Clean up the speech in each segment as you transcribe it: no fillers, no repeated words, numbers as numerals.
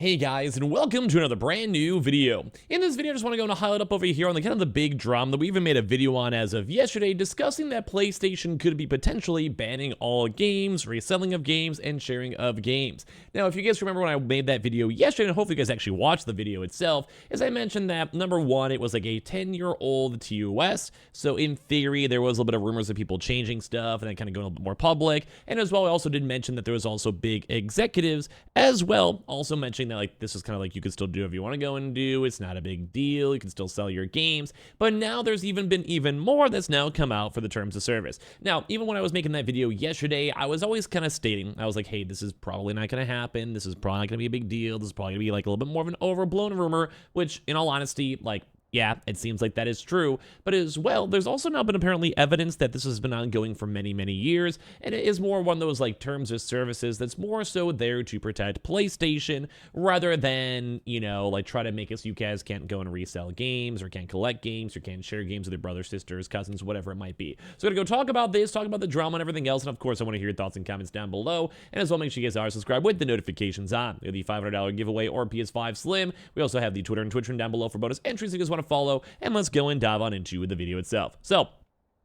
Hey guys, and welcome to another brand new video. In this video, I just want to go and highlight up over here on the kind of the big drama that we even made a video on as of yesterday, discussing that PlayStation could be potentially banning all games, reselling of games, and sharing of games. Now, if you guys remember when I made that video yesterday, and hopefully you guys actually watched the video itself, as I mentioned that, number one, it was like a 10-year-old TOS, so in theory, there was a little bit of rumors of people changing stuff, and then kind of going a little bit more public, and as well, I also did mention that there was also big executives as well, also mentioning that like this is kind of like you could still do if you want to go and do. It's not a big deal. You can still sell your games. But now there's even more that's now come out for the terms of service. Now, even when I was making that video yesterday, I was always kind of stating, I was like, hey, this is probably not going to happen. This is probably not going to be a big deal. This is probably going to be like a little bit more of an overblown rumor, which in all honesty, like, yeah, it seems like that is true, but as well, there's also now been apparently evidence that this has been ongoing for many, many years, and it is more one of those like terms of services that's more so there to protect PlayStation rather than, you know, like try to make it so you guys can't go and resell games or can't collect games or can't share games with your brothers, sisters, cousins, whatever it might be. So we're gonna go talk about this, talk about the drama and everything else, and of course, I want to hear your thoughts and comments down below, and as well, make sure you guys are subscribed with the notifications on. We have the $500 giveaway or PS5 Slim. We also have the Twitter and Twitch room down below for bonus entries if you guys want to follow, and let's go and dive on into the video itself. So,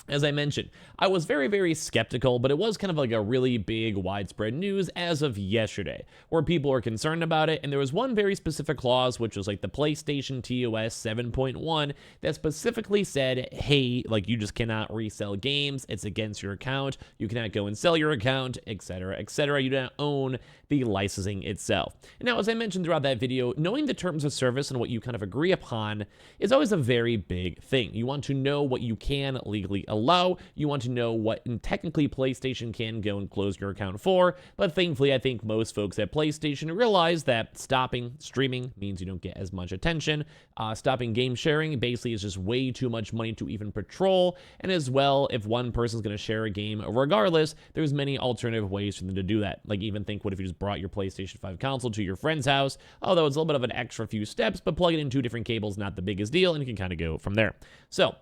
as I mentioned, I was very, very skeptical, but it was kind of like a really big, widespread news as of yesterday, where people were concerned about it, and there was one very specific clause, which was like the PlayStation TOS 7.1, that specifically said, hey, like you just cannot resell games, it's against your account, you cannot go and sell your account, etc., etc., you don't own the licensing itself. And now, as I mentioned throughout that video, knowing the terms of service and what you kind of agree upon is always a very big thing. You want to know what you can legally allow, you want to know what technically PlayStation can go and close your account for, but thankfully I think most folks at PlayStation realize that stopping streaming means you don't get as much attention, stopping game sharing basically is just way too much money to even patrol, and as well, if one person's going to share a game regardless, there's many alternative ways for them to do that. Like even think, what if you just brought your PlayStation 5 console to your friend's house, although it's a little bit of an extra few steps, but plug it in two different cables, not the biggest deal, and you can kind of go from there. So,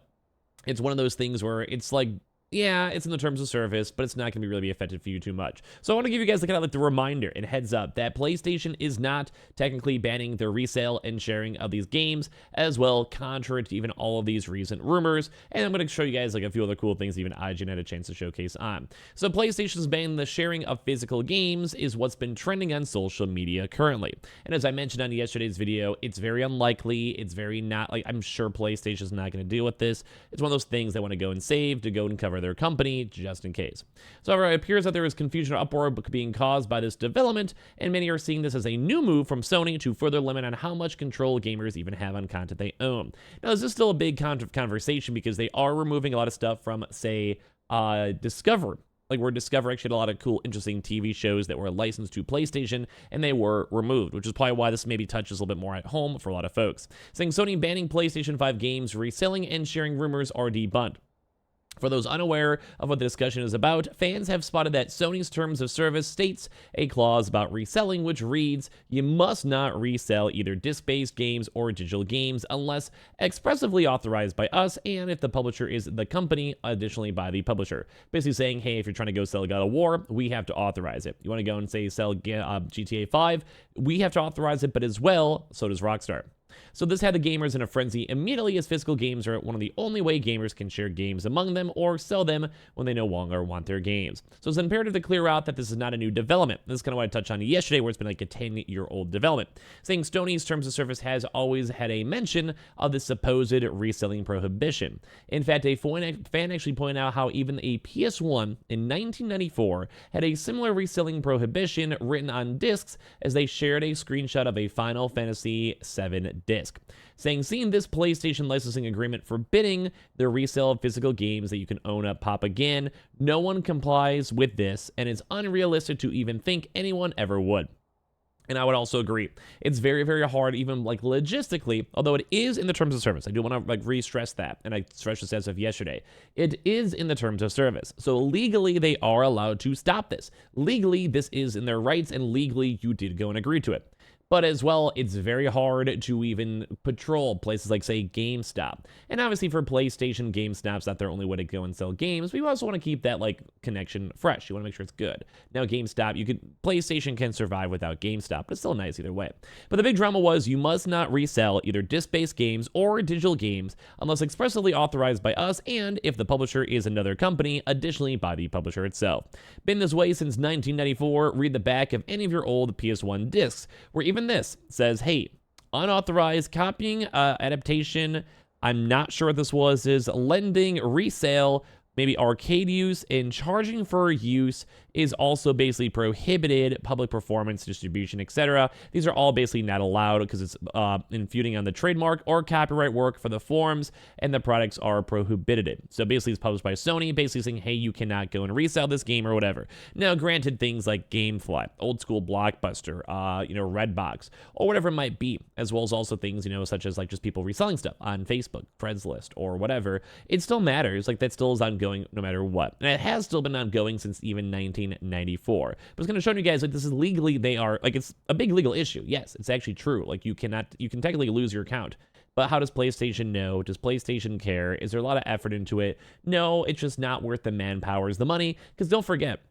it's one of those things where it's like, yeah, it's in the terms of service, but it's not going to really be effective for you too much. So I want to give you guys kind of like the reminder and heads up that PlayStation is not technically banning the resale and sharing of these games as well, contrary to even all of these recent rumors. And I'm going to show you guys like a few other cool things even IGN had a chance to showcase on. So PlayStation's banning the sharing of physical games is what's been trending on social media currently. And as I mentioned on yesterday's video, it's very unlikely. It's very not like, I'm sure PlayStation's not going to deal with this. It's one of those things they want to go and save to go and cover their company just in case. So however, it appears that there is confusion or uproar being caused by this development, and many are seeing this as a new move from Sony to further limit on how much control gamers even have on content they own. Now, this is still a big conversation because they are removing a lot of stuff from, say, Discover. Like where Discover actually had a lot of cool, interesting TV shows that were licensed to PlayStation, and they were removed, which is probably why this maybe touches a little bit more at home for a lot of folks. Saying Sony banning PlayStation 5 games, reselling and sharing rumors are debunked. For those unaware of what the discussion is about, fans have spotted that Sony's terms of service states a clause about reselling which reads, you must not resell either disc-based games or digital games unless expressly authorized by us and if the publisher is the company, additionally by the publisher. Basically saying, hey, if you're trying to go sell God of War, we have to authorize it. You want to go and say sell GTA 5, we have to authorize it, but as well, so does Rockstar. So this had the gamers in a frenzy immediately, as physical games are one of the only way gamers can share games among them or sell them when they no longer want their games. So it's imperative to clear out that this is not a new development. This is kind of what I touched on yesterday, where it's been like a 10-year-old development. Saying Sony's terms of service has always had a mention of the supposed reselling prohibition. In fact, a fan actually pointed out how even a PS1 in 1994 had a similar reselling prohibition written on discs, as they shared a screenshot of a Final Fantasy VII disc, saying seeing this PlayStation licensing agreement forbidding the resale of physical games that you can own up pop again, no one complies with this, and it's unrealistic to even think anyone ever would. And I would also agree. It's very, very hard, even like logistically, although it is in the terms of service. I do want to like re-stress that, and I stressed this as of yesterday. It is in the terms of service. So legally, they are allowed to stop this. Legally, this is in their rights, and legally, you did go and agree to it. But as well, it's very hard to even patrol places like, say, GameStop. And obviously for PlayStation, GameStop's not their only way to go and sell games, but you also want to keep that, like, connection fresh. You want to make sure it's good. Now, GameStop, PlayStation can survive without GameStop, but it's still nice either way. But the big drama was you must not resell either disc-based games or digital games unless expressly authorized by us and if the publisher is another company, additionally by the publisher itself. Been this way since 1994. Read the back of any of your old PS1 discs, where even this says, hey, unauthorized copying, adaptation, I'm not sure what this was, is lending, resale, maybe arcade use, and charging for use is also basically prohibited, public performance, distribution, etc. These are all basically not allowed because it's infringing on the trademark or copyright work for the forms, and the products are prohibited. So basically it's published by Sony, basically saying, hey, you cannot go and resell this game or whatever. Now, granted, things like GameFly, old school Blockbuster, Redbox, or whatever it might be, as well as also things, such as like just people reselling stuff on Facebook, Craigslist, or whatever, it still matters. Like that still is ongoing no matter what. And it has still been ongoing since even 1994. But it's going to show you guys, like, this is legally, it's a big legal issue. Yes, it's actually true. Like, you can technically lose your account. But how does PlayStation know? Does PlayStation care? Is there a lot of effort into it? No, it's just not worth the manpower, the money. Because don't forget,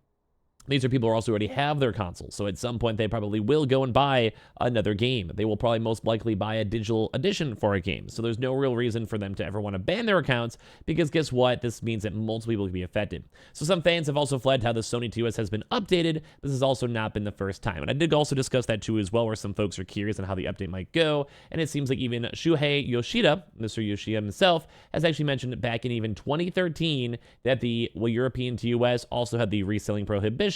these are people who also already have their consoles, so at some point they probably will go and buy another game. They will probably most likely buy a digital edition for a game, so there's no real reason for them to ever want to ban their accounts, because guess what? This means that multiple people can be affected. So some fans have also flagged how the Sony TOS has been updated. This has also not been the first time, and I did also discuss that too as well, where some folks are curious on how the update might go, and it seems like even Shuhei Yoshida, Mr. Yoshida himself, has actually mentioned back in even 2013 that the European TOS also had the reselling prohibition.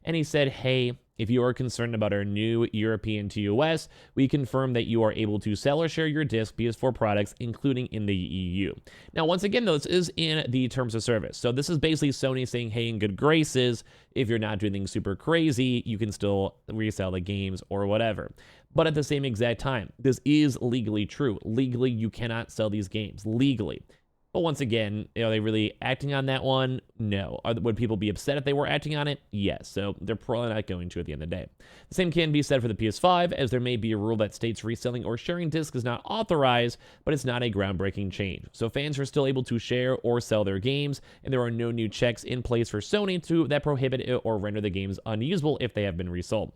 And he said, hey, if you are concerned about our new European TOS, we confirm that you are able to sell or share your disc PS4 products, including in the EU. Now, once again, though, this is in the terms of service. So this is basically Sony saying, hey, in good graces, if you're not doing things super crazy, you can still resell the games or whatever. But at the same exact time, this is legally true. Legally, you cannot sell these games. Legally. But once again, are they really acting on that one? No. Would people be upset if they were acting on it? Yes. So they're probably not going to at the end of the day. The same can be said for the PS5, as there may be a rule that states reselling or sharing discs is not authorized, but it's not a groundbreaking change. So fans are still able to share or sell their games, and there are no new checks in place for Sony that prohibit it or render the games unusable if they have been resold.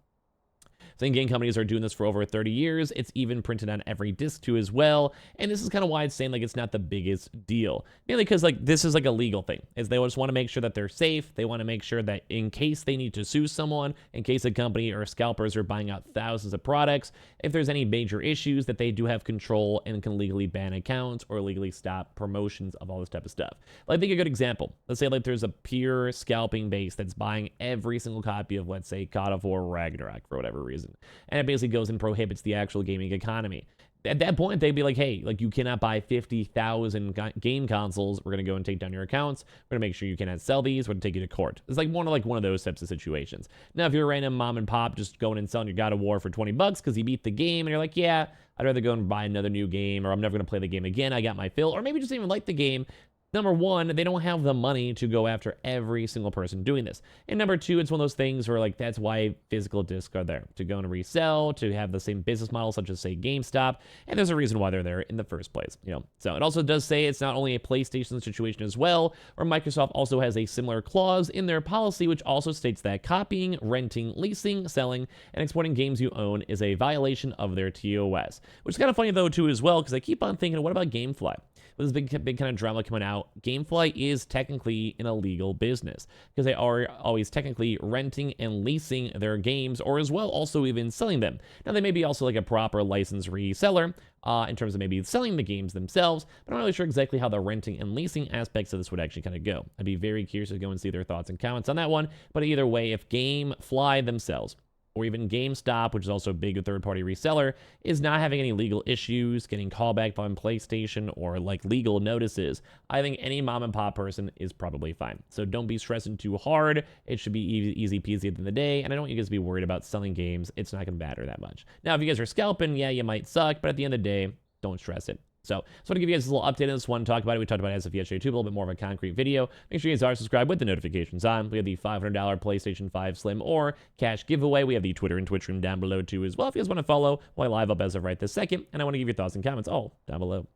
Some game companies are doing this for over 30 years. It's even printed on every disc too as well. And this is kind of why it's saying like it's not the biggest deal. Mainly because like this is like a legal thing. Is they just want to make sure that they're safe. They want to make sure that in case they need to sue someone, in case a company or scalpers are buying out thousands of products, if there's any major issues, that they do have control and can legally ban accounts or legally stop promotions of all this type of stuff. Like, I think a good example, let's say like there's a pure scalping base that's buying every single copy of, let's say, God of War Ragnarok for whatever reason. And it basically goes and prohibits the actual gaming economy. At that point, they'd be like, hey, like, you cannot buy 50,000 game consoles. We're going to go and take down your accounts. We're going to make sure you cannot sell these. We're going to take you to court. It's like one of those types of situations. Now, if you're a random mom and pop just going and selling your God of War for $20 because you beat the game and you're like, yeah, I'd rather go and buy another new game, or I'm never going to play the game again. I got my fill. Or maybe just even like the game. Number one, they don't have the money to go after every single person doing this. And number two, it's one of those things where, like, that's why physical discs are there, to go and resell, to have the same business model, such as, say, GameStop. And there's a reason why they're there in the first place, So it also does say it's not only a PlayStation situation as well, or Microsoft also has a similar clause in their policy, which also states that copying, renting, leasing, selling, and exporting games you own is a violation of their TOS. Which is kind of funny, though, too, as well, because I keep on thinking, what about GameFly? With this big kind of drama coming out, GameFly is technically an illegal business because they are always technically renting and leasing their games, or as well also even selling them. Now, they may be also like a proper licensed reseller in terms of maybe selling the games themselves, but I'm not really sure exactly how the renting and leasing aspects of this would actually kind of go. I'd be very curious to go and see their thoughts and comments on that one, but either way, if GameFly themselves, or even GameStop, which is also a big third-party reseller, is not having any legal issues, getting callback from PlayStation, or like legal notices, I think any mom and pop person is probably fine. So don't be stressing too hard. It should be easy peasy at the end of the day, and I don't want you guys to be worried about selling games. It's not going to matter that much. Now, if you guys are scalping, yeah, you might suck, but at the end of the day, don't stress it. So, just want to give you guys a little update on this one, talk about it. We talked about it as of yesterday too, a little bit more of a concrete video. Make sure you guys are subscribed with the notifications on. We have the $500 PlayStation 5 Slim or cash giveaway. We have the Twitter and Twitch room down below too as well if you guys want to follow while I live up as of right this second. And I want to give your thoughts and comments all down below.